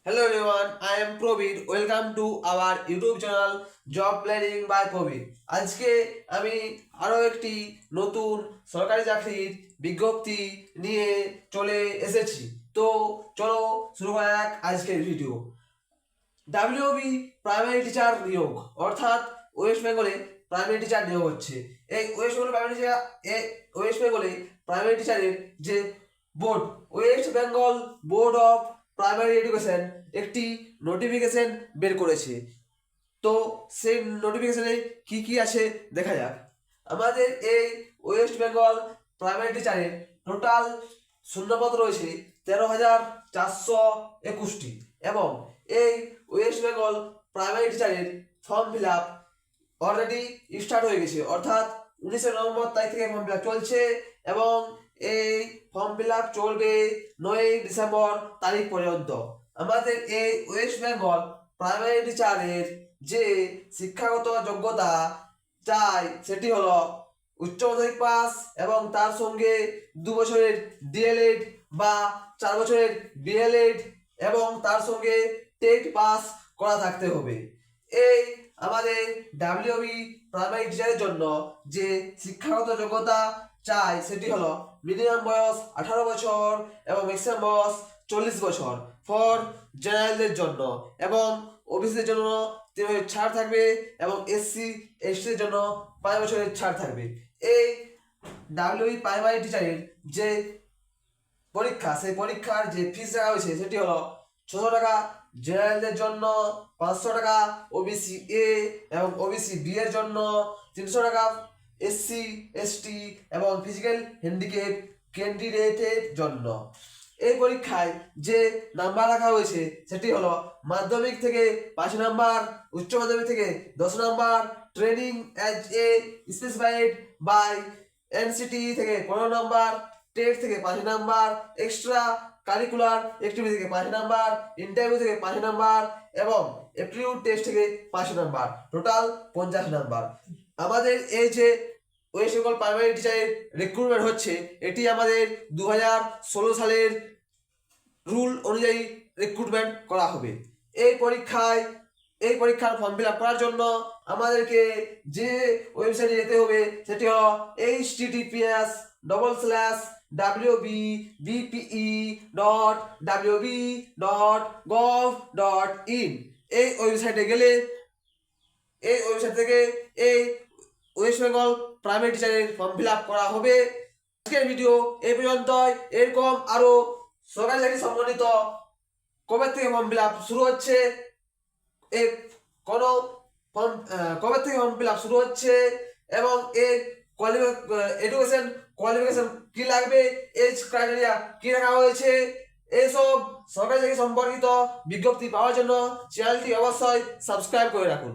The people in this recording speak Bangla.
Hello everyone, I am Probir. Welcome to our YouTube channel Job Planning by Probir. আজকে আমি আরো একটি নতুন সরকারি চাকরির বিজ্ঞপ্তি নিয়ে চলে এসেছি। তো চলো শুরু করা যাক আজকের ভিডিও। ডাব্লিউবি প্রাইমারি টিচার নিয়োগ, অর্থাৎ ওয়েস্ট বেঙ্গলে প্রাইমারি টিচার নিয়োগ হচ্ছে। এই ওয়েস্ট বেঙ্গলে প্রাইমারি টিচারের যে board, West Bengal board of primary education একটি নোটিফিকেশন বের করেছে। তো সেই নোটিফিকেশনে কি কি আছে দেখা যাক। আমাদের এই ওয়েস্ট বেঙ্গল প্রাইমারি টিচারের টোটাল শূন্যপদ রয়েছে 13,421টি এবং এই ওয়েস্ট বেঙ্গল প্রাইমারি টিচারের form fill up already start হয়ে গেছে, অর্থাৎ 19 নভেম্বর তারিখ থেকে ফর্ম ফিল আপ চলছে এবং এই ফর্ম ফিল আপ চলবে 9 ডিসেম্বর তারিখ পর্যন্ত। আমাদের এই ওয়েস্ট বেঙ্গল প্রাইমারি টিচারের যে শিক্ষাগত যোগ্যতা চাই সেটি হলো উচ্চ মাধ্যমিক পাস এবং তার সঙ্গে 2 বছরের ডিএলএড বা 4 বছরের বিএলএড এবং তার সঙ্গে টেট পাস করা থাকতে হবে। এই আমাদের ডাব্লিউবি প্রাইমারি টিচারের জন্য যে শিক্ষাগত যোগ্যতা চাই সেটি হলো মিনিমাম বয়স 18 বছর এবং ম্যাক্সিমাম বয়স 40 বছর ফর জেনারেলদের জন্য, এবং ওবিসিদের জন্য 3 বছরের ছাড় থাকবে এবং এসসি এসটির জন্য 5 বছরের ছাড় থাকবে। এই ডাব্লিউবি প্রাইমারি টিচারের যে পরীক্ষা, সেই পরীক্ষার যে ফিস রাখা হয়েছে সেটি হলো 600 টাকা জেনারেলদের জন্য, 500 টাকা ওবিসি এ এবং ওবিসি বি এর জন্য, 300 টাকা এসসি এসটি এবং ফিজিক্যাল হ্যান্ডিক্যাপ ক্যান্ডিডেটের জন্য। এই পরীক্ষায় যে নাম্বার রাখা হয়েছে সেটি হলো মাধ্যমিক থেকে 5 নাম্বার, উচ্চ মাধ্যমিক থেকে 10 number, training as a specified by NCT থেকে 15 নাম্বার, টেট থেকে 5 নাম্বার, এক্সট্রা কারিকুলার অ্যাক্টিভিটি থেকে 5 নাম্বার, ইন্টারভিউ থেকে 5 নাম্বার এবং অ্যাপটিটিউড টেস্ট থেকে 5 নাম্বার, টোটাল 50 নাম্বার। আমাদের এই যে ওয়েস্ট বেঙ্গল প্রাইমারি টিচারের রিক্রুটমেন্ট হচ্ছে, এটি আমাদের 2016 সালের রুল অনুযায়ী রিক্রুটমেন্ট করা হবে। এই পরীক্ষার ফর্ম ফিল আপ করার জন্য আমাদেরকে যে ওয়েবসাইটে যেতে হবে সেটি হলো https://wbe.wb.gov.in। এই ওয়েবসাইটে গেলে এই ওয়েবসাইট থেকে এই ওয়েস্ট বেঙ্গল প্রাইমারি টিচারের ফর্ম ফিল আপ করা হবে। আজকের ভিডিও এই পর্যন্তই। এরকম আরো সরকারি চাকরি সম্বন্ধিত কবে থেকে ফর্ম ফিল আপ শুরু হচ্ছে, কবে থেকে ফর্ম ফিল আপ শুরু হচ্ছে এবং এর এডুকেশন কোয়ালিফিকেশন কি লাগবে, এজ ক্রাইটেরিয়া কি রাখা হয়েছে, এইসব সরকারি চাকরি সম্পর্কিত বিজ্ঞপ্তি পাওয়ার জন্য চ্যানেলটি অবশ্যই সাবস্ক্রাইব করে রাখুন।